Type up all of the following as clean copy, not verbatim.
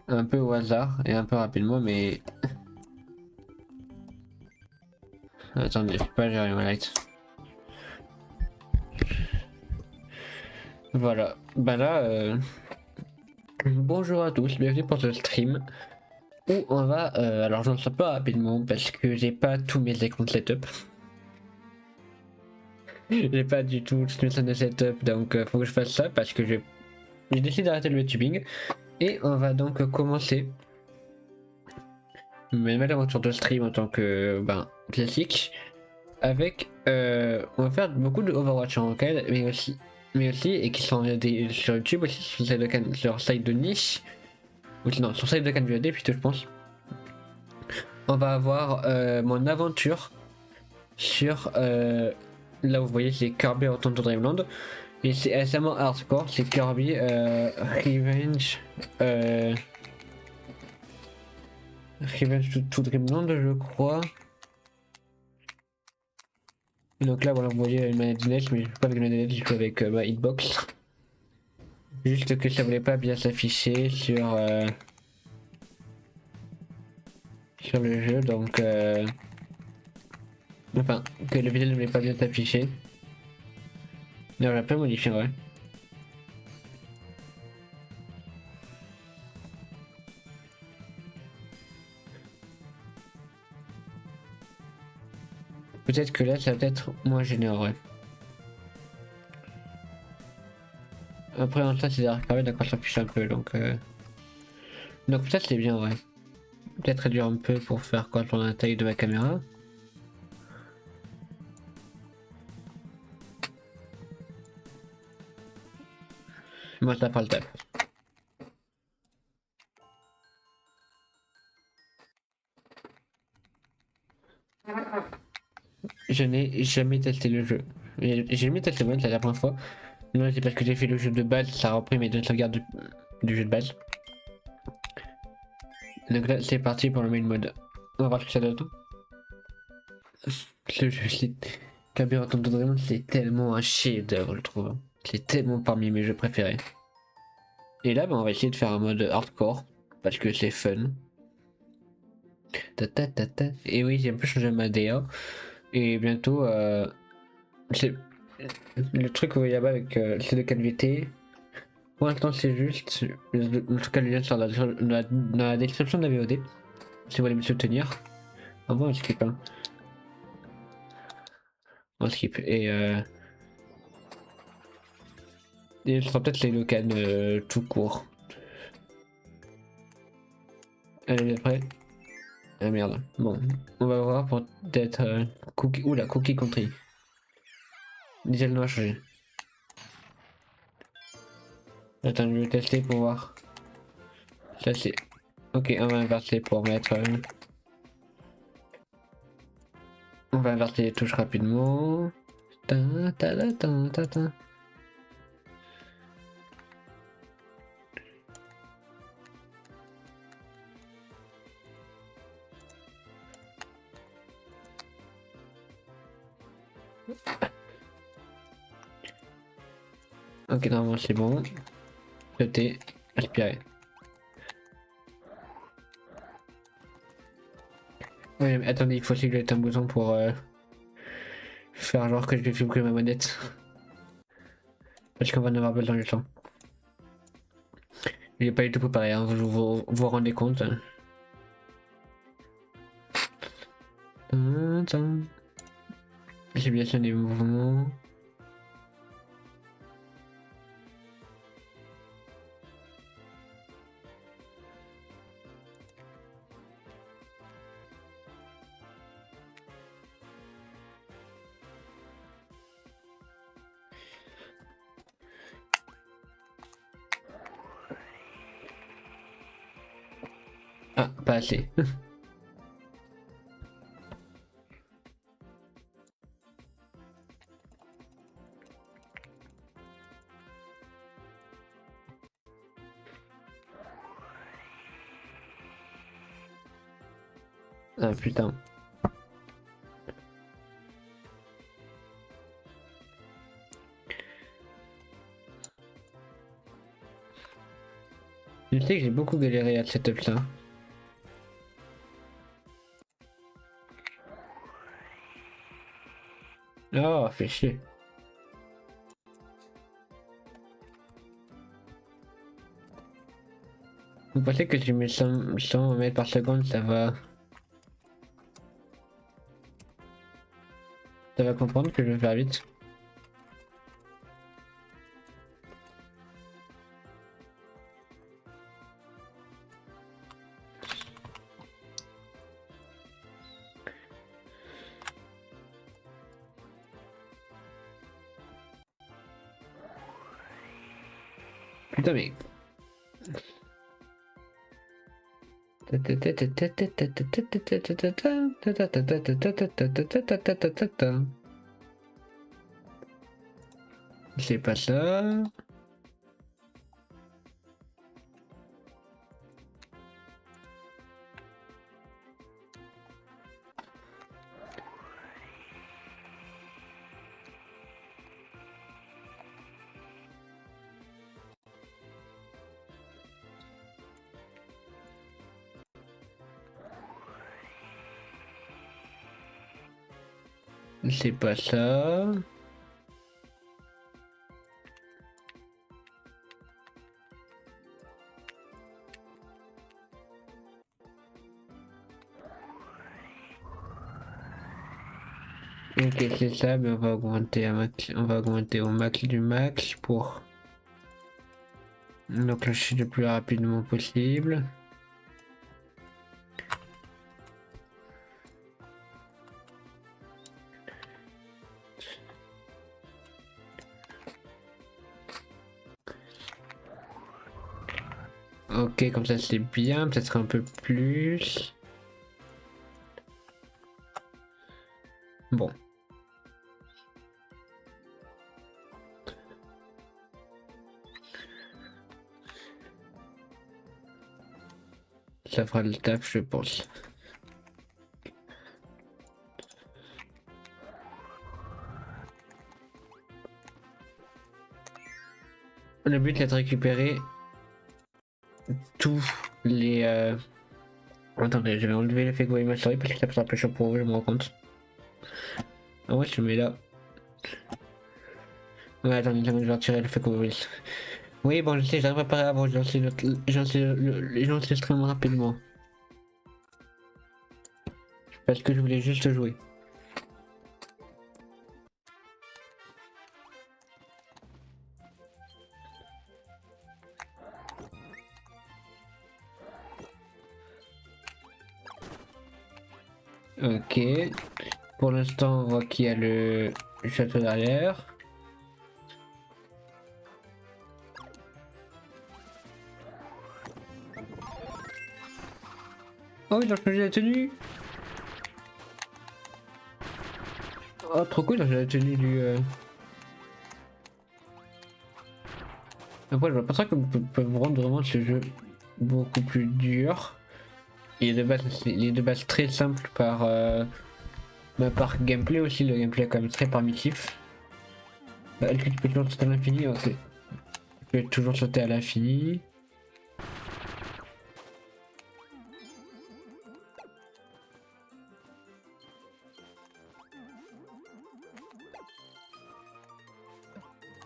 un peu au hasard et un peu rapidement, mais... Attendez, je peux pas gérer ma light. Voilà, bah là, bonjour à tous, bienvenue pour ce stream où on va, alors j'en sais pas rapidement parce que j'ai pas tous mes écrans de setup. J'ai pas du tout toutes mes scènes de setup, donc faut que je fasse ça parce que j'ai décidé d'arrêter le YouTubing. Et on va donc commencer mes aventures de stream en tant que classique avec on va faire beaucoup de Overwatch en local mais aussi et qui sont sur YouTube aussi sur site de niche ou sinon sur site de Cannes VOD plutôt je pense. On va avoir mon aventure sur là vous voyez c'est Kirby Return to Dreamland et c'est récemment hardcore, c'est Kirby Revenge to Dreamland je crois. Donc là voilà vous voyez une manette NES mais je joue pas avec une manette NES, je joue avec ma hitbox. Juste que ça voulait pas bien s'afficher sur le jeu donc enfin que le vidéo ne voulait pas bien s'afficher. Non j'ai pas modifié ouais. Peut-être que là ça va être moins gênant ouais. Après en ça c'est Dark Carré d'accord ça s'affiche un peu donc peut-être c'est bien ouais. Peut-être réduire un peu pour faire correspondre à la taille de ma caméra. Moi ça fera le taf. Je n'ai jamais testé le jeu. J'ai jamais testé le mode la première fois. Non c'est parce que j'ai fait le jeu de base, ça a repris mes deux sauvegardes du jeu de base. Donc là c'est parti pour le main mode. On va voir ce que ça donne. Ce jeu c'est... Cabir Automne de Dreamland c'est tellement un chef-d'œuvre je trouve. C'est tellement parmi mes jeux préférés. Et là on va essayer de faire un mode hardcore. Parce que c'est fun. Et oui j'ai un peu changé ma DA. Et bientôt c'est... Le truc où il y a avec c'est de KVT. Pour l'instant c'est juste... En tout cas le lien sur dans la description de la VOD. Si vous voulez me soutenir. Ah bon on skip hein. On skip. Et ce sera peut-être les locales tout court. Allez après. Ah merde. Bon. On va voir pour peut-être cookie. Oula cookie country. Déjà le nom a changé. Attends je vais tester pour voir. Ça c'est... Ok on va inverser pour mettre... On va inverser les touches rapidement. Ta ta ta ta ta ta. Ok normalement c'est bon. Jeter, respirer. Oui mais attendez il faut aussi que j'aille un bouton pour faire genre que je vais filmer ma manette. Parce qu'on va en avoir besoin du temps. Il est pas du tout préparé, hein, vous rendez compte. J'ai bien fait des mouvements. Ah, pas assez. Ah putain. Je sais que j'ai beaucoup galéré à setup ça. Oh, fait chier. Vous pensez que si je mets 100 mètres par seconde, ça va comprendre que je vais faire vite? Putain mais... C'est pas ça. C'est pas ça. Ok, c'est ça, mais on va augmenter on va augmenter au max du max pour enclencher le plus rapidement possible. Ok, comme ça c'est bien, peut-être un peu plus. Bon. Ça fera le taf, je pense. Le but est de récupérer tous les... Attendez, je vais enlever l'effet Go Story parce que ça sera plus chaud pour vous, je me rends compte. Ah ouais, je le mets là. Ouais, attendez, je vais retirer l'effet Go. Oui, bon, je sais, j'arrive à préparer avant, j'en sais extrêmement rapidement. Parce que je voulais juste jouer. Ok. Pour l'instant, on voit qu'il y a le château derrière. Oh, ils ont changé la tenue. Oh, trop cool, ils ont changé la tenue du... Après, je vois pas ça comme peut rendre vraiment ce jeu beaucoup plus dur. Il est de base très simple par gameplay aussi, le gameplay est quand même très permissif. Est-ce que tu peux toujours sauter à l'infini? Ok. Tu peux toujours sauter à l'infini.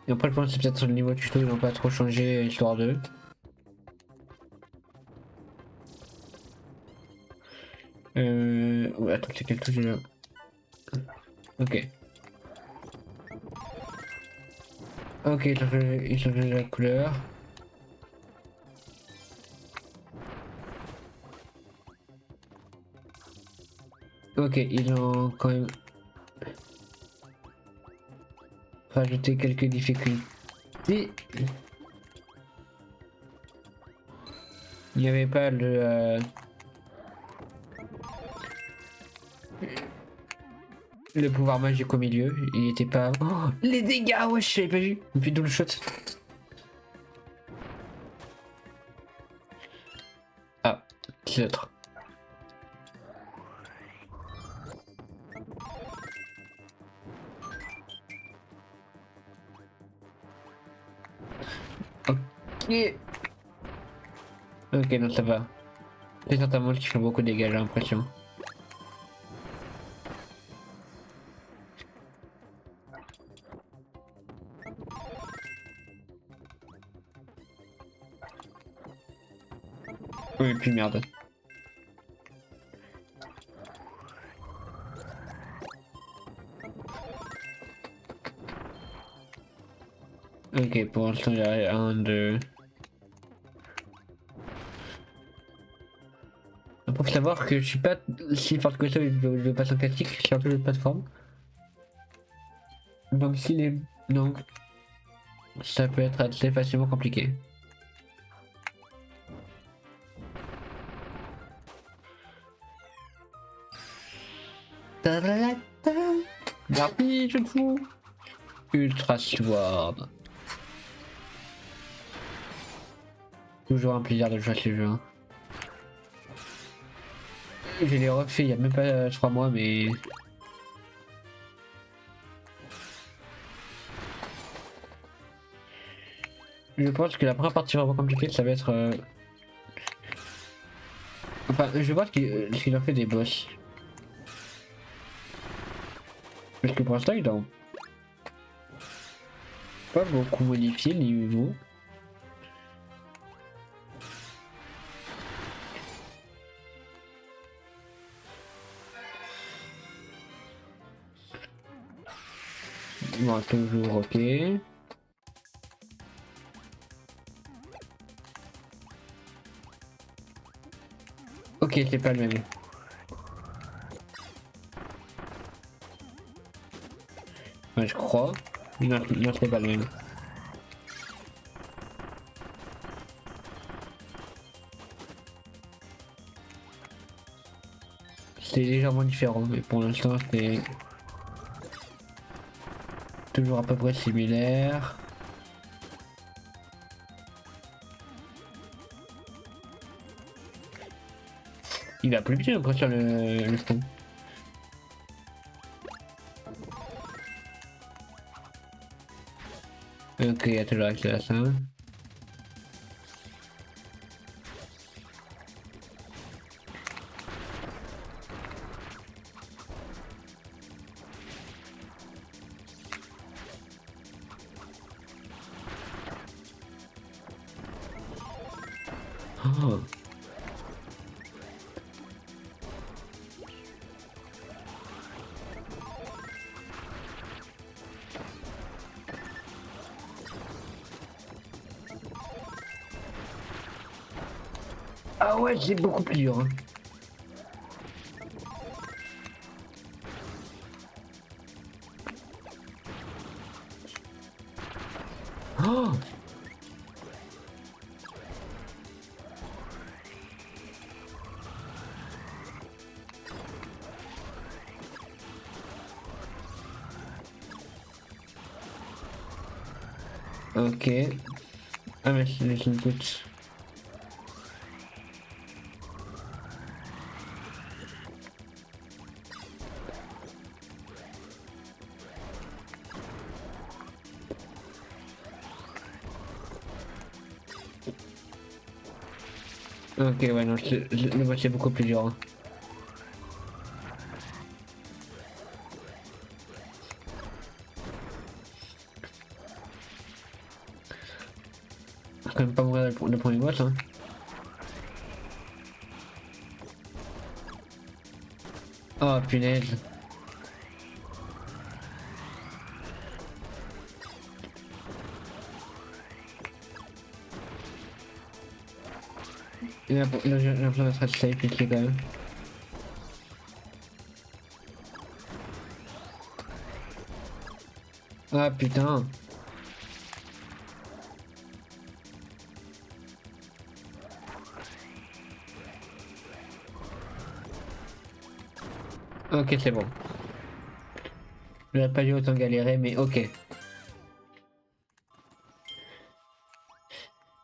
Et après, je pense que c'est peut-être sur le niveau tuto, ils n'ont pas trop changé histoire d'eux. Ouais, attends, c'est quelle touche déjà? Ok. Ok, ils ont changé la couleur. Ok, ils ont quand même rajouté quelques difficultés. Il n'y avait pas le pouvoir magique au milieu. Il était pas... Oh, les dégâts, ouais, je l'avais pas vu. Et puis double shot. Ah, c'est l'autre. Ok. Ok, non, ça va. C'est certainement qui font beaucoup de dégâts, j'ai l'impression. Oui, puis merde. Ok, pour l'instant, il y a un, deux. Faut savoir que je suis pas si fort que ça de patins classiques sur toutes les plateformes. Donc s'il est... Donc ça peut être assez facilement compliqué. Garpi, je te fous. Ultra Sword. Toujours un plaisir de jouer à ce jeu. Hein. Je l'ai refait il y a même pas 3 mois, mais... Je pense que la première partie vraiment compliquée, ça va être... Enfin, je vois ce qu'il en fait des boss. Parce que pour l'instant, ils n'ont pas beaucoup modifié le niveau. Bon, toujours ok. Ok, c'est pas le même. Ouais, je crois. Non, non c'est pas le même. C'est légèrement différent, mais pour l'instant, c'est toujours à peu près similaire. Il va plus vite, j'ai l'impression, le stand. Ok, il y a toujours accès à ça. Oh. Ah ouais, c'est beaucoup plus dur. Hein. Oh. Ok. Ah mais c'est les inputs. Ok, ouais, non, le boss est beaucoup plus dur. Hein. Faut quand même pas mourir le premier boss. Hein. Oh punaise. Et là, j'ai l'impression d'être safe ici quand même. Ah putain. Ok, c'est bon. J'aurais pas dû autant galérer, mais ok.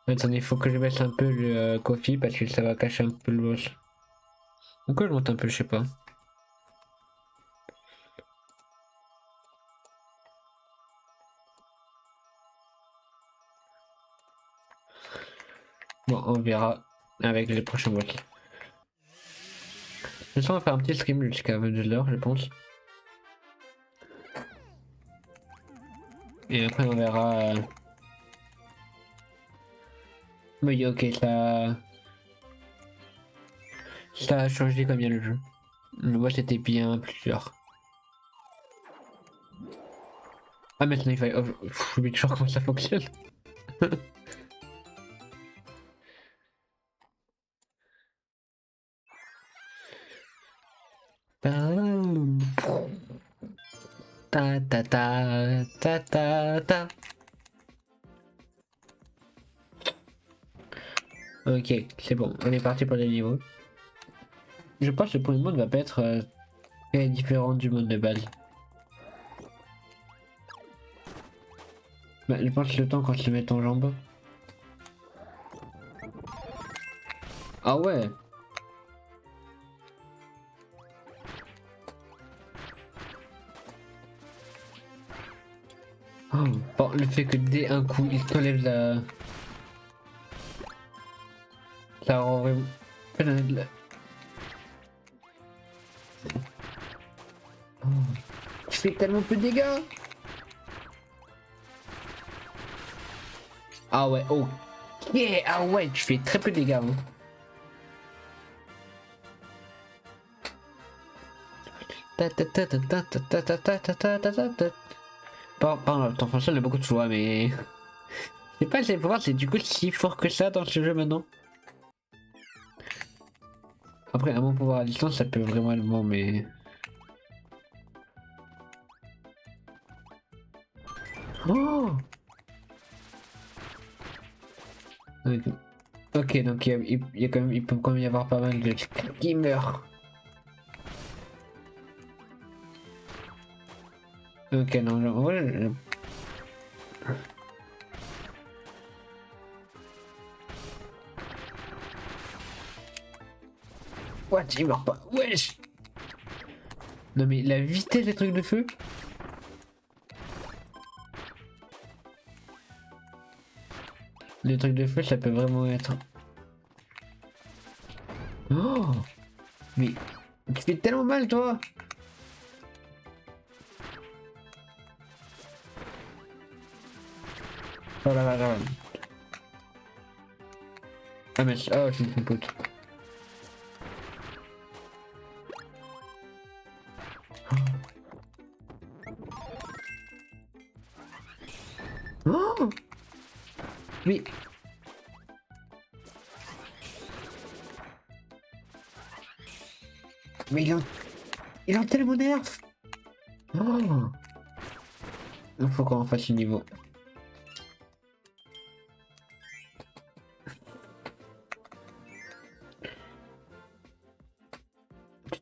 Attendez, il faut que je baisse un peu le coffee parce que ça va cacher un peu le boss. Pourquoi je monte un peu, je sais pas. Bon, on verra. avec les prochains boss. Je sens on va faire un petit stream jusqu'à 22h, je pense. Et après, on verra. Oui, ok, ça a changé comme bien le jeu. Le boss était bien plus dur. Ah, maintenant il fallait. Oh, j'oublie toujours comment ça fonctionne. Ta ta ta ta ta ta. Ok, c'est bon, on est parti pour les niveaux. Je pense que le premier monde va pas être très différent du monde de base. Bah, je pense que le temps quand se met en jambe. Ah ouais. Oh, bon, le fait que dès un coup il t'enlève ça rend vraiment. Oh, tu fais tellement peu de dégâts. Ah ouais, ok. Ah ouais, tu fais très peu de dégâts. Hein. Pardon, ton français a beaucoup de choix, mais. C'est pas le pouvoir, c'est du coup si fort que ça dans ce jeu maintenant. Après, un bon pouvoir à distance, ça peut vraiment être bon, mais. Oh! Ok, ok, donc il y a quand même, il peut quand même y avoir pas mal de qui meurent. Ok, non, en vrai, what? Il meurt pas. Wesh! Non, mais la vitesse des trucs de feu? Les trucs de feu, ça peut vraiment être. Oh! Mais tu fais tellement mal, toi! Oh là là là. Ah, mais. Oh, c'est une pote. Oh! Mais. Mais il a tellement nerf! Oh! Il faut qu'on fasse le niveau.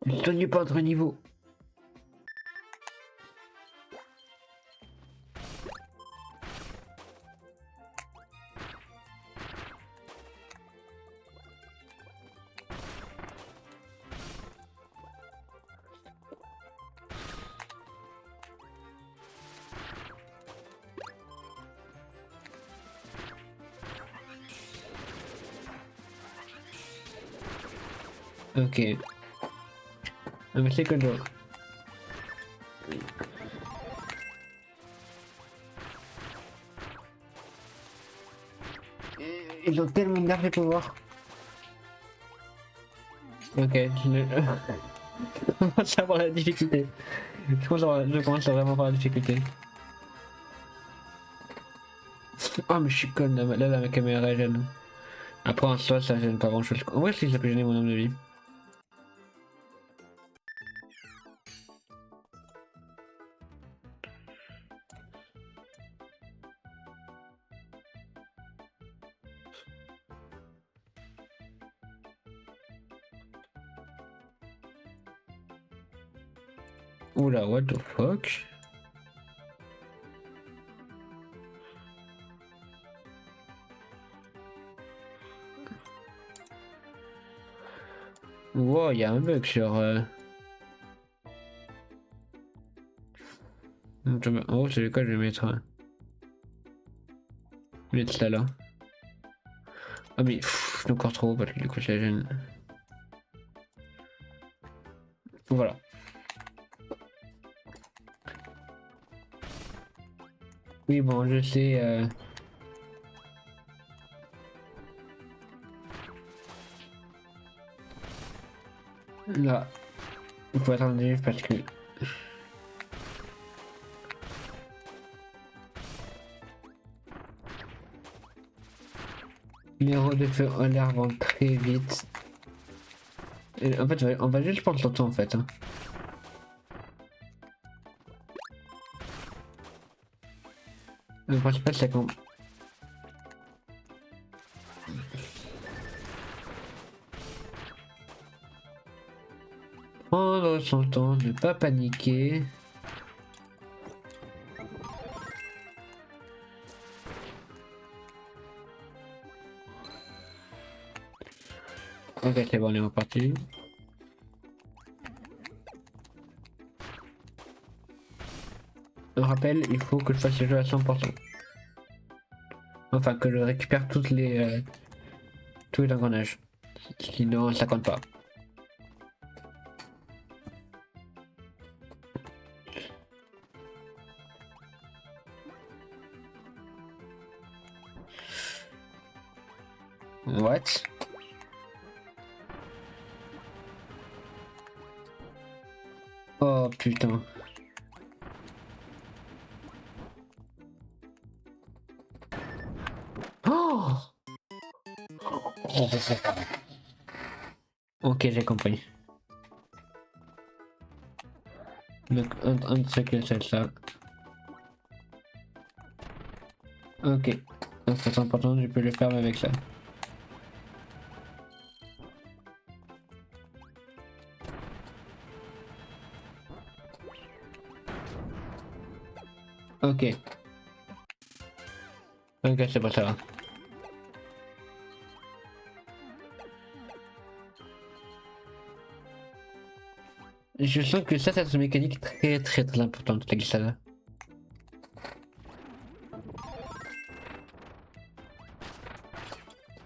Je tenais pas entre niveau. Ok. Ah, mais c'est que l'autre. Ils ont tellement de nerfs les pouvoirs. Ok, je commence à voir la difficulté. Je commence à vraiment voir la difficulté. Oh mais je suis con, là ma caméra est gêne. Après en soi ça gêne pas grand chose. En vrai si ça peut gêner mon nombre de vie. Oula, what the fuck? Wow, y'a un bug sur... En gros c'est le cas, je vais mettre... Je vais mettre ça là. Ah mais... push encore trop parce que du coup ça gêne. Voilà. Oui bon je sais là il faut attendre parce que les héros de feu en l'air vont très vite. Et en fait on va juste prendre son temps en fait. Hein. Le principal c'est qu'on... Prendre son temps, ne pas paniquer. Ok c'est bon on est reparti. Je rappelle, il faut que je fasse le jeu à 100%. Enfin que je récupère tous les engrenages. Sinon ça compte pas. What? Oh putain. Oh ok j'ai compris. Donc un truc c'est ça. Ok. Donc c'est important, je peux le faire avec ça. Ok. Ok c'est pas ça. Je sens que ça c'est une mécanique très importante la glissade.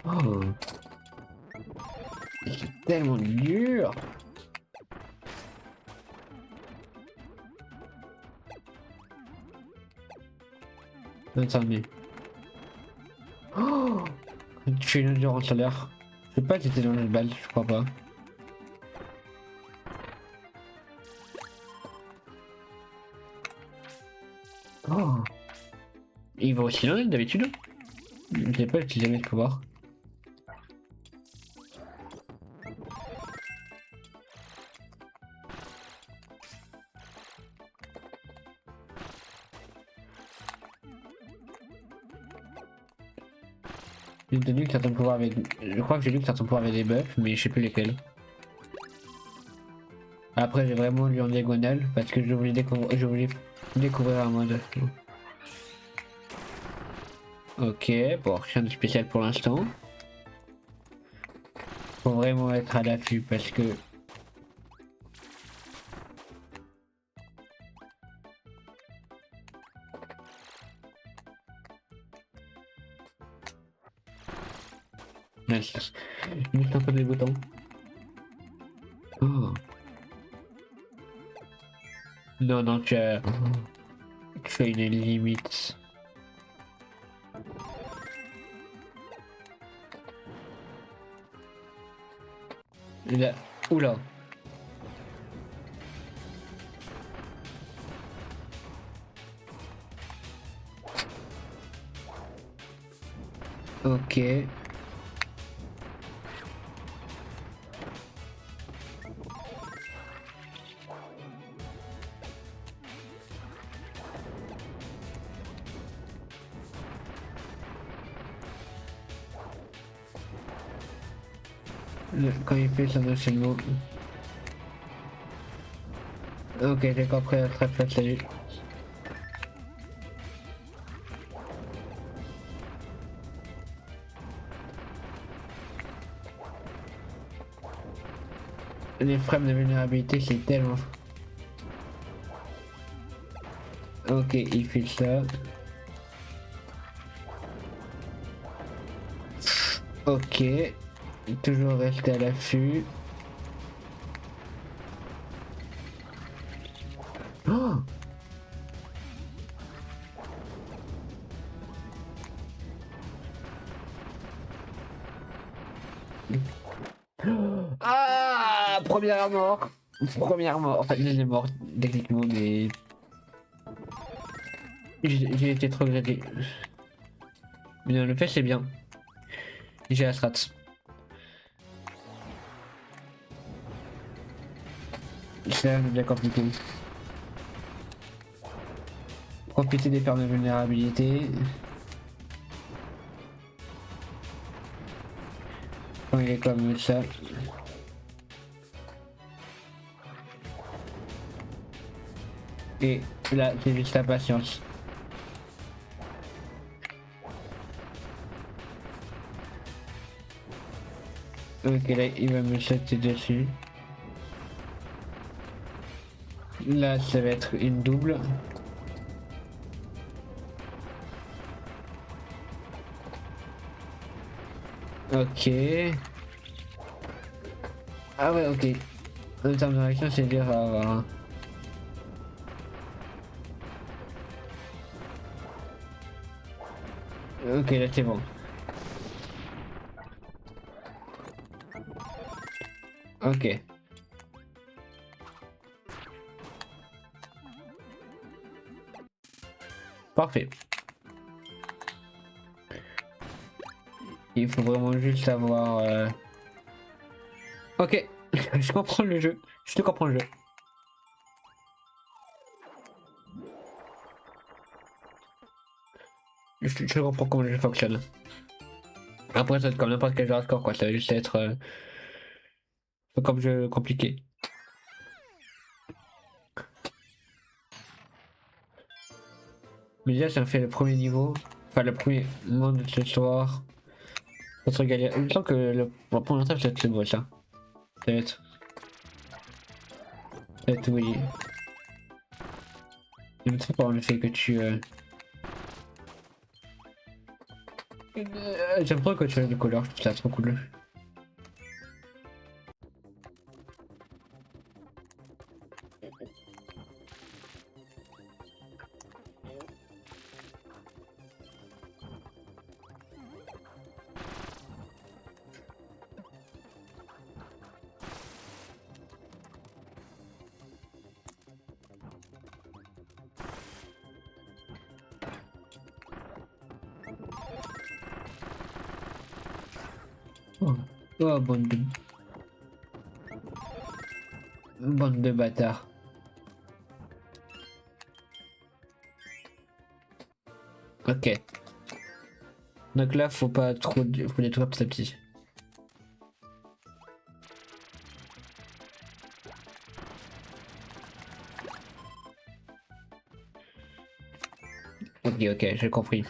Oh. C'est tellement dur. Attendez. Oh. Tu fais une endurance à l'air. Je sais pas si c'était dans une balle, je crois pas. Oh. Il va aussi loin d'habitude. Je sais pas utiliser mes pouvoirs. J'ai entendu que certains pouvoirs avaient... Je crois que j'ai lu que certains pouvoirs avaient des buffs, mais je sais plus lesquels. Après j'ai vraiment lu en diagonale parce que je voulais découvrir un mode. Ok, bon rien de spécial pour l'instant. Faut vraiment être à l'affût parce que... Juste un peu des boutons. Oh. Non, non, tu as une limite. Là. Oula. Ok. Quand il fait ça dans ce mot. Ok, j'ai compris la très salut. Les frames de vulnérabilité c'est tellement... Ok, il fait ça. Ok. Toujours rester à l'affût. Oh, ah, première mort. Première mort. Enfin, deuxième mort, techniquement, mais j'ai été trop regretté. Mais non, le fait, c'est bien. J'ai la strat. C'est bien compliqué. Profiter des pertes de vulnérabilité. Quand il est comme ça. Et là, c'est juste la patience. Ok, là, il va me sauter dessus. Là, ça va être une double. Ok. Ah ouais, ok. En termes de réaction, c'est dur à avoir, hein. Ok, là, c'est bon. Ok. Parfait. Il faut vraiment juste avoir... Ok. Je comprends le jeu. Je te comprends le jeu. Je comprends comment le jeu fonctionne. Après, ça va être comme n'importe quel jeu hardcore, quoi. Ça va juste être... comme jeu compliqué. Mais déjà, ça me fait le premier niveau. Enfin, le premier monde de ce soir. Autre galère. Il me semble que bon, pour l'instant, peut-être le boss, hein. Peut-être. Peut-être, oui. Je ne sais pas, le fait que tu... j'aime trop que tu as du couleur, je trouve ça trop cool. Oh, oh bande de bâtards. Ok. Donc là, faut pas trop... Faut détruire petit à petit. Ok, ok, j'ai compris.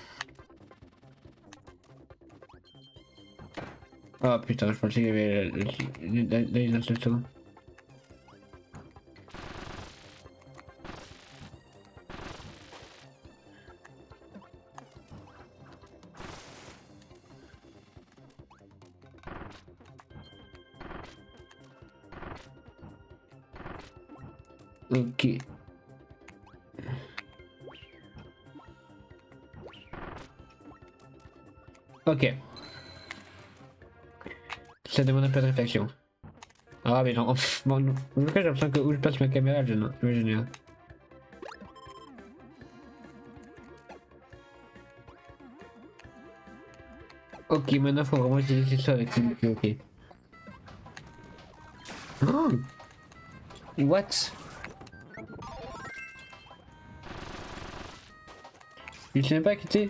Oh putain, je pensais qu'il y avait les insultants. Ok. Ok. Ça demande un peu de réflexion. Ah mais non. Bon, non. En tout cas, j'ai l'impression que où je passe ma caméra, je ne... Je n'ai... Ok, maintenant faut vraiment utiliser ça avec une... Ok. Oh, what? Je sais même pas quitter.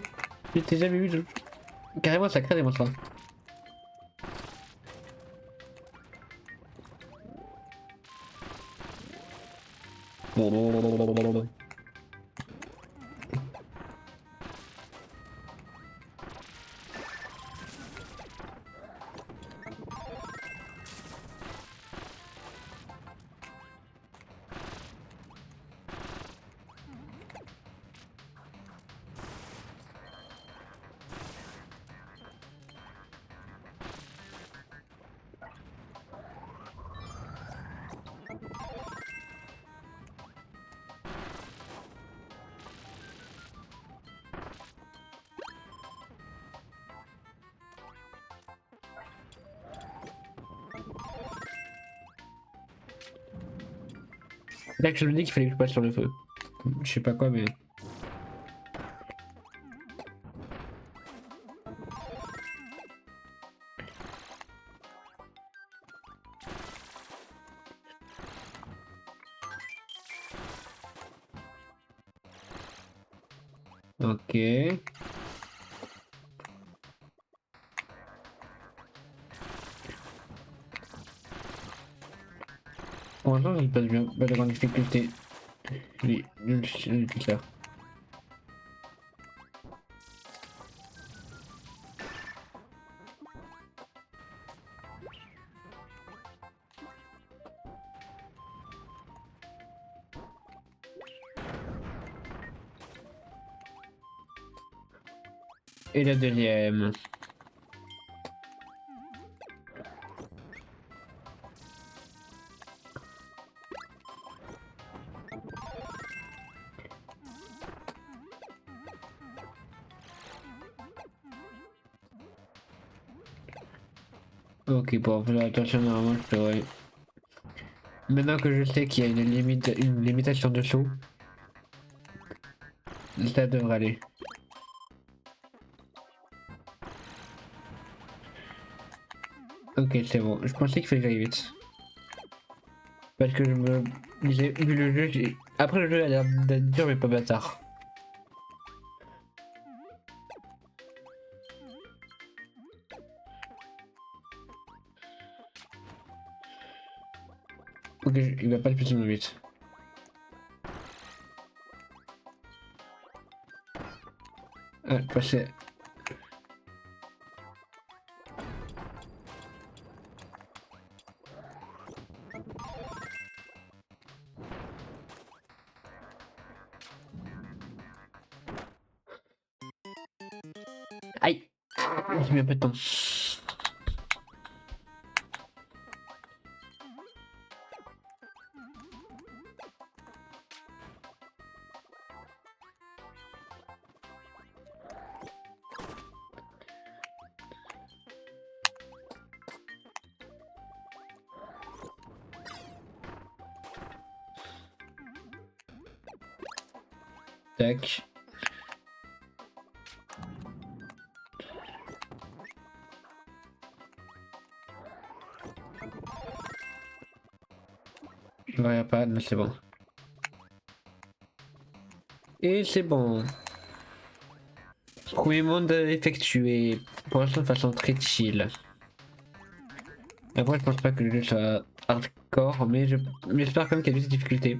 Je t'ai jamais vu. Carrément, ça crée des monstres. Là que je me dis qu'il fallait que je passe sur le feu. Je sais pas quoi, mais. Ok. Pour l'instant, ça se passe bien. Pas de grande difficulté. Oui, je tout ça. Et la deuxième. Ok, pour faire attention, normalement, je devrais. Maintenant que je sais qu'il y a une limite, une limitation de saut, ça devrait aller. Ok, c'est bon. Je pensais qu'il fallait que j'aille vite. Parce que je me disais, vu le jeu, après le jeu a l'air d'être dur mais pas bâtard. Ok, il va pas le plus vite. Ah, passer. Aïe! J'ai mis un peu de temps. Tac. Je vois pas, mais c'est bon. Et c'est bon. Premier monde effectué. Pour l'instant de façon très chill. Après je pense pas que le jeu soit hardcore, mais j'espère quand même qu'il y a des difficultés.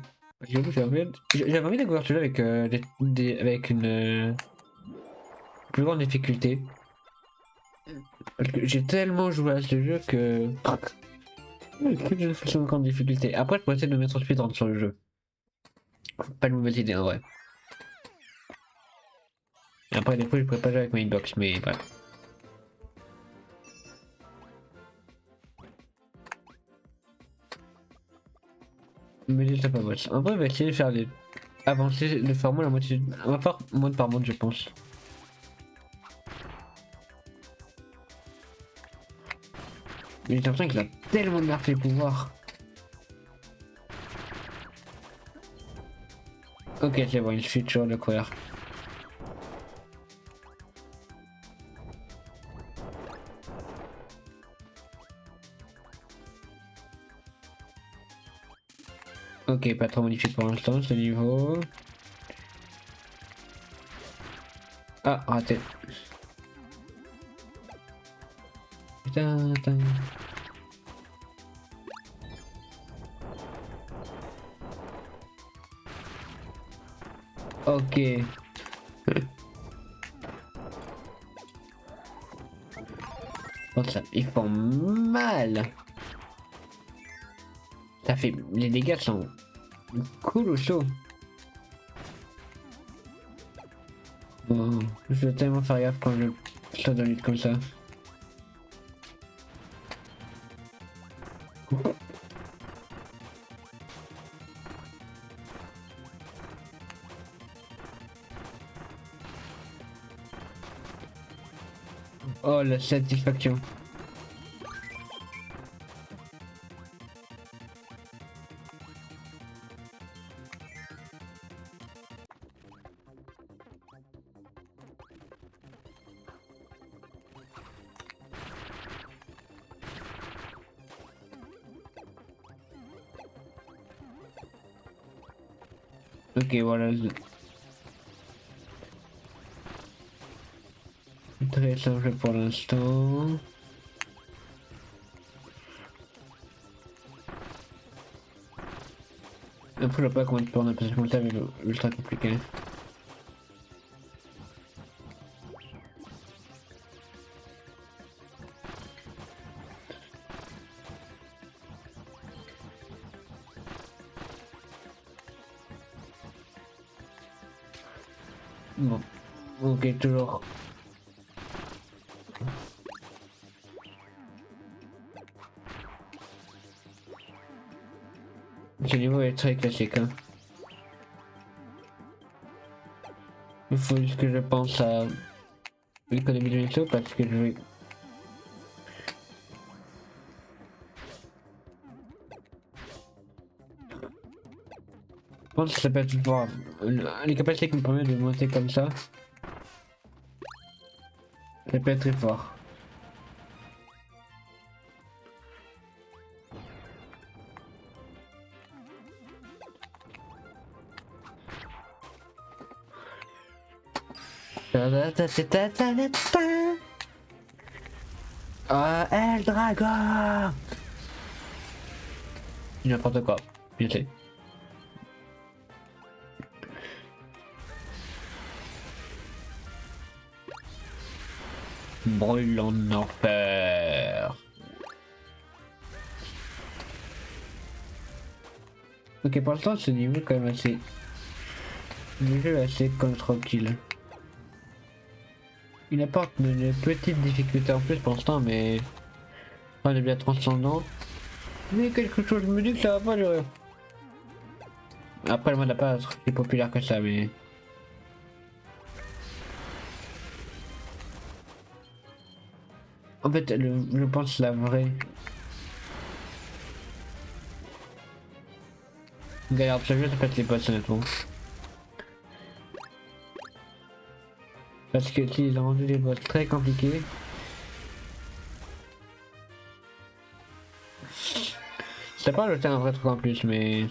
J'avais envie de découvrir ce jeu avec, avec une plus grande difficulté. Parce que j'ai tellement joué à ce jeu que je ne fais sans grande difficulté. Après je pourrais essayer de me mettre en speedrun sur le jeu. Pas une mauvaise idée en vrai. Après des fois je pourrais pas jouer avec ma hitbox, mais bref. Mais déjà pas mal. En vrai on va essayer de faire avancer le format la moitié. On va faire monde par monde je pense. Mais j'ai l'impression qu'il a tellement nerfé les pouvoirs. Ok c'est bon, il suffit toujours de courir. Ok, pas trop modifié pour l'instant ce niveau. Ah, raté. Putain, putain. Ok. Oh, ça, ils font mal. Ça fait, les dégâts sont cool ou chaud. Oh, je vais tellement faire gaffe quand je saute dans l'île comme ça. Oh la satisfaction. Ok, voilà. Très simple pour l'instant. Après, je vois pas comment tu peux en appliquer comme ça, mais ultra compliqué. Bon, ok, toujours. Ce niveau est très classique. Hein. Il faut juste que je pense à l'économie de vaisseau parce que je vais. Je pense que ça peut être fort. Les capacités qui me permettent de monter comme ça peut être très fort. Ah, El Dragon! N'importe quoi, je sais. Brûle en enfer. Ok, pour l'instant, ce niveau est quand même assez. Le jeu est assez tranquille. Il apporte une petite difficulté en plus pour l'instant, mais. Rien de bien transcendant. Mais quelque chose me dit que ça va pas durer. Après, le mode n'a pas être si populaire que ça, mais. En fait, je pense la vraie. Galère absolue, ça peut être les boss honnêtement. Parce que s'ils ont rendu les boss très compliqués. C'est pas ajouter un vrai truc en plus, mais.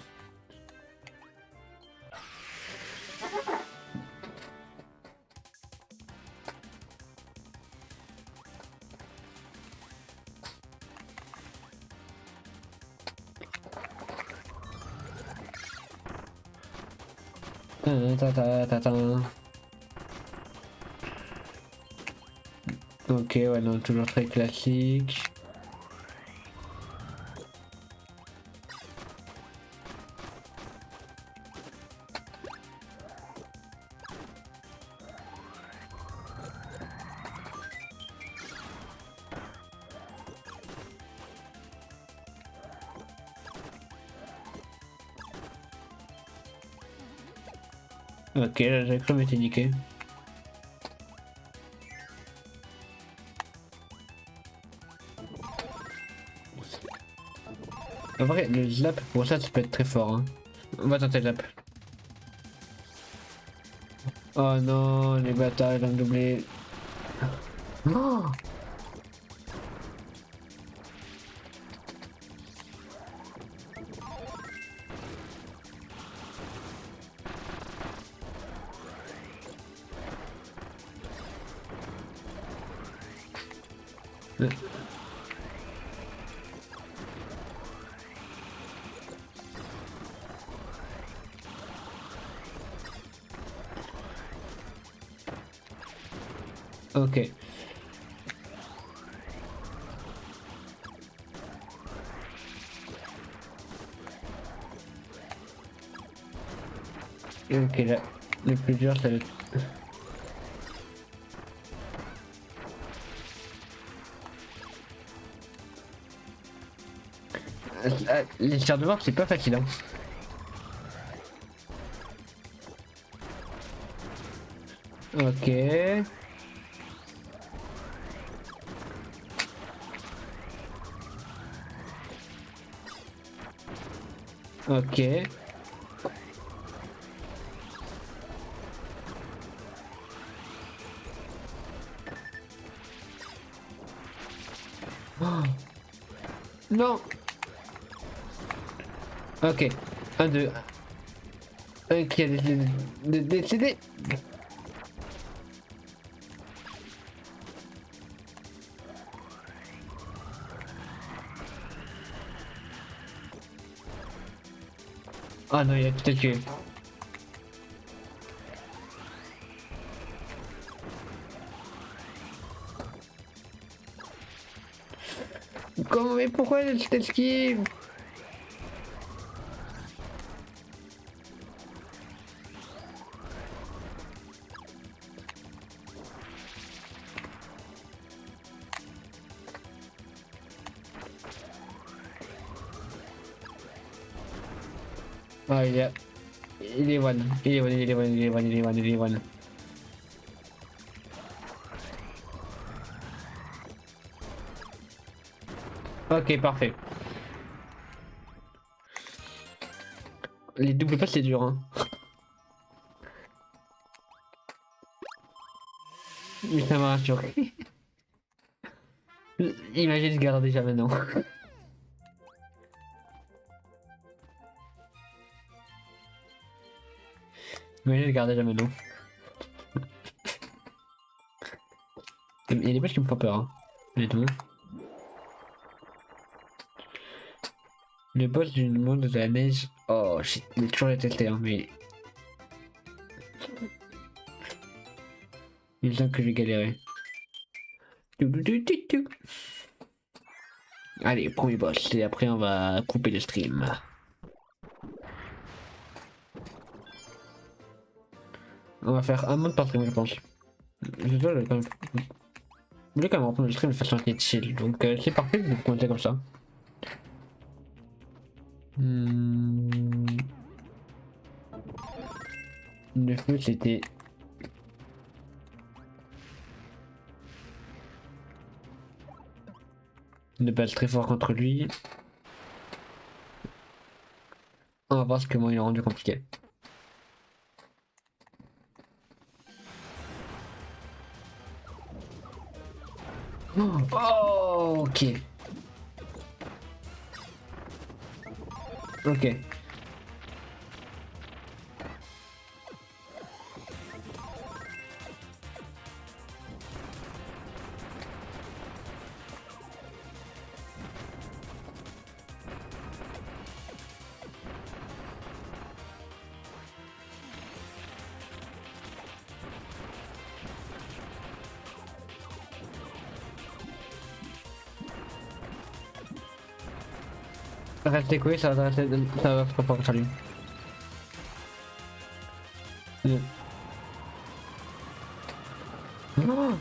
Ok, ouais, non, toujours très classique. Ok, la Jackson était niqué. En vrai, le zap, pour ça peut être très fort. Hein. On va tenter le zap. Oh non, les bâtards, ils ont doublé. Oh. Ok. Ok, là, le plus dur, c'est le. Les tirs de mort, c'est pas facile. Hein. Ok. Ok. Oh. Non. Ok. 1, 2. qui a décidé de décéder. Ah non, il a tout tué. Comment, mais pourquoi elle t'esquive? Ah, il est one. Il est one, il est one, il est one, il est one, il est one. Ok, parfait. Les doubles passes, c'est dur, hein. Mais ça m'a rassuré. Imagine ce garde déjà maintenant. Imagine ce garde déjà maintenant. Il y a des matchs qui me font peur, hein. Honnêtement. Le boss du monde de la neige. Oh shit, j'ai toujours les testé, hein, mais. Il semble que j'ai galéré. Allez, premier boss, et après on va couper le stream. On va faire un mode par stream, je pense. Je dois quand même. Je vais quand même reprendre le stream de façon assez chill, donc c'est parfait de commenter comme ça. Le feu c'était. Une base très fort contre lui. On va voir comment il est rendu compliqué. Oh, ok. Ok. Restez coué, ça va rester. Ça va être pas contre lui. Oh.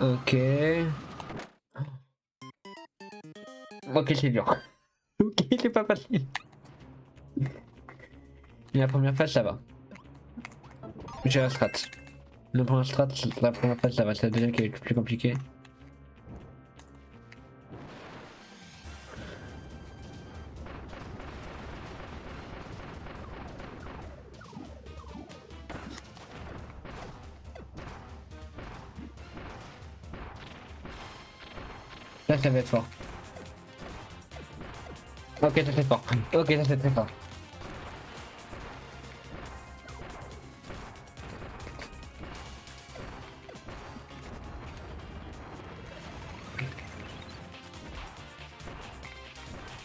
Ok. Ok, c'est dur. Ok, c'est pas facile. Mais la première phase, ça va. J'ai la strat. La première phase, ça va. C'est la deuxième qui est le plus compliquée. Là, ça va être fort. Ok, ça c'est fort. Ok, ça c'est très fort.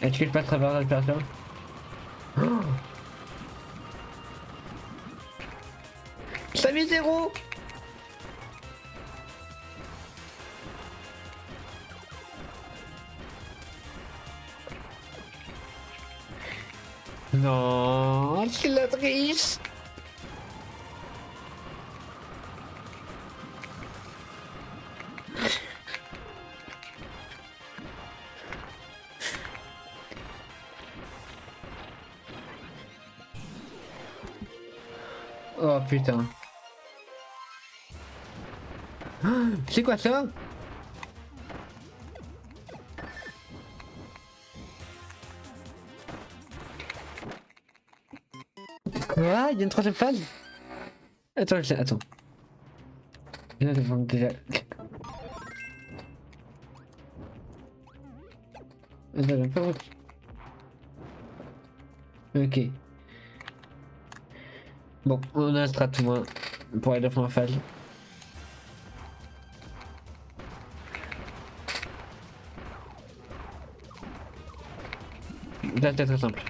Est-ce que je passe à travers l'opération? Ça met 0. Non, c'est la triche. Oh putain. C'est quoi ça? Quoi? Il y a une troisième phase? Attends, attends. Là, devant déjà. Attends, j'ai pas compris. Ok. Bon, on a un strat tout moins pour aller dans la phase. Là, c'est très simple.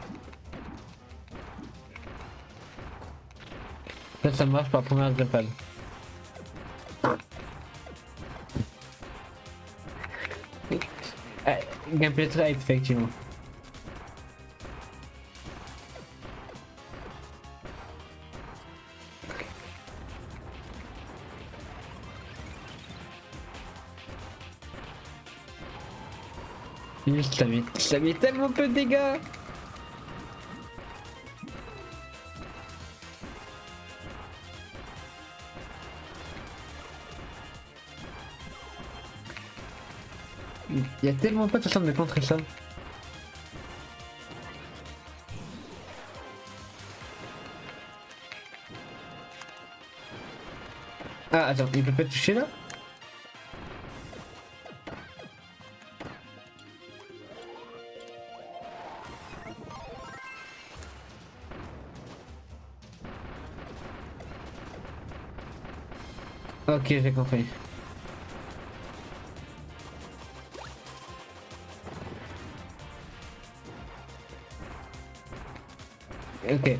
Là, ça marche par première de phase. Gameplay très hype, effectivement. Juste, ça met tellement peu de dégâts. Il y a tellement pas de façon de contrer ça. Ah, attends, il peut pas te toucher là? Ok, j'ai compris. Ok.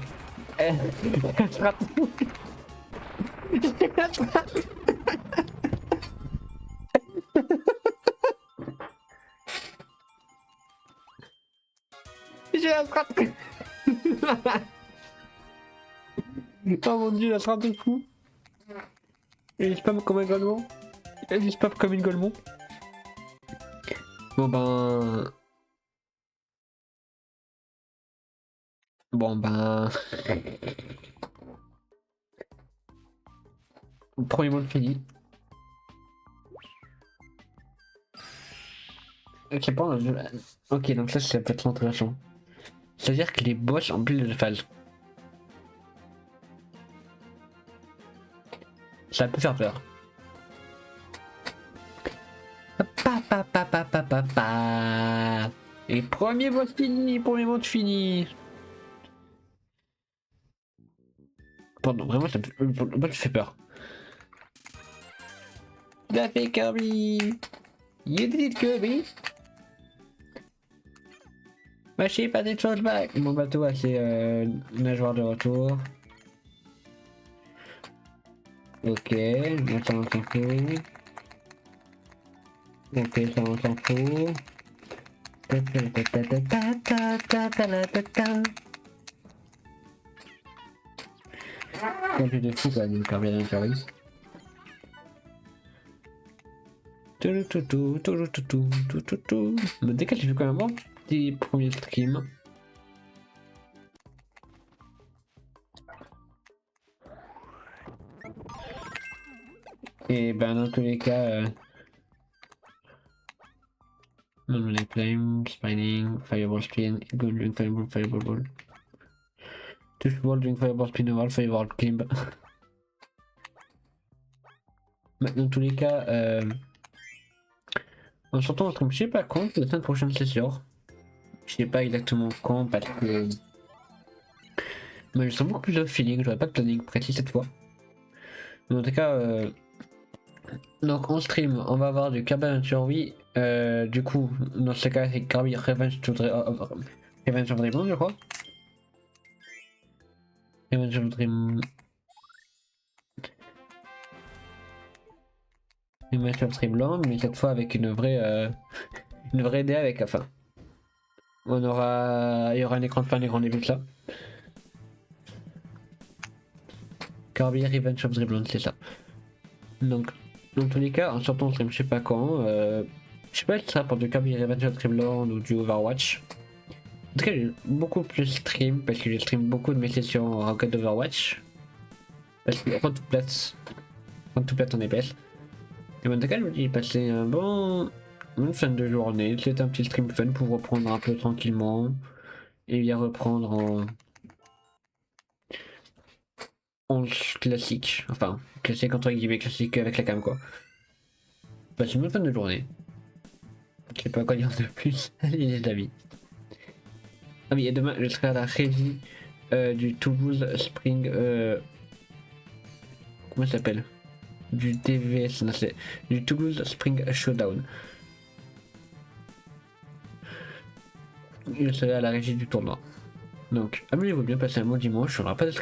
Attrape. J'ai attrapé. Oh mon dieu, la trappe de fou. Il spam comme un golemon. Il spam comme une golemon. Bon ben... Bon ben... Premier monde fini. Ok, bon, ok, donc ça peut être intéressant. C'est-à-dire que les boss ont plus de phase. Ça peut faire peur. Pa, pa, pa, pa, pa, pa, pa. Et premier boss fini, premier monde fini. Pardon, vraiment, le boss fait peur. Il a fait Kirby. You did it, Kirby. Ma ship a des choses back. Mon bateau a ses nageoires de retour. Ok, ça on s'en fout. Ok, ça on s'en fout. Un jeu de fou quand même, Kirby Adventure. Mais dès que j'ai vu quand même un petit premier stream. Et ben dans tous les cas, Moonlight Flame, Spinning, Fireball Spin, Good Drink, Fireball, Fireball Ball. Touch Ball, Drink, Fireball Spin, Oval, Fireball Climb. Mais dans tous les cas, on s'entend en stream, je sais pas quand, la semaine prochaine c'est sûr. Je sais pas exactement quand parce que. Mais je sens beaucoup plus de feeling, j'aurais pas de planning précis cette fois. Mais en tout cas, donc en stream, on va avoir du Kirby Adventure oui. Du coup, dans ce cas, c'est Kirby Revenge of Dreamland, je crois. Revenge of Dream. Revenge of Dreamland, mais cette fois avec une vraie DA avec la fin. Il y aura un écran de fin, un écran début de ça. Kirby Revenge of Dreamland, c'est ça. Donc, dans tous les cas, en sortant stream, je sais pas quand. Je sais pas si ce sera pour du Kirby Revenge of Dreamland ou du Overwatch. En tout cas, j'ai beaucoup plus stream parce que je stream beaucoup de mes sessions en Rocket d'Overwatch. Parce que quand tout plate en EPS. Et en tout cas, je me dis passer une fin de journée. C'est un petit stream fun pour reprendre un peu tranquillement. Et bien reprendre 11 classique. Enfin, classique entre guillemets, classique avec la cam quoi. Passez une bonne fin de journée. Je sais pas quoi dire de plus. Allez les amis. Ah oui, et demain je serai à la régie du Toulouse Spring. Comment ça s'appelle? Du TVS, non, c'est du Toulouse Spring Showdown. Je serai à la régie du tournoi. Donc, amusez-vous bien, passez un bon dimanche. On n'aura pas de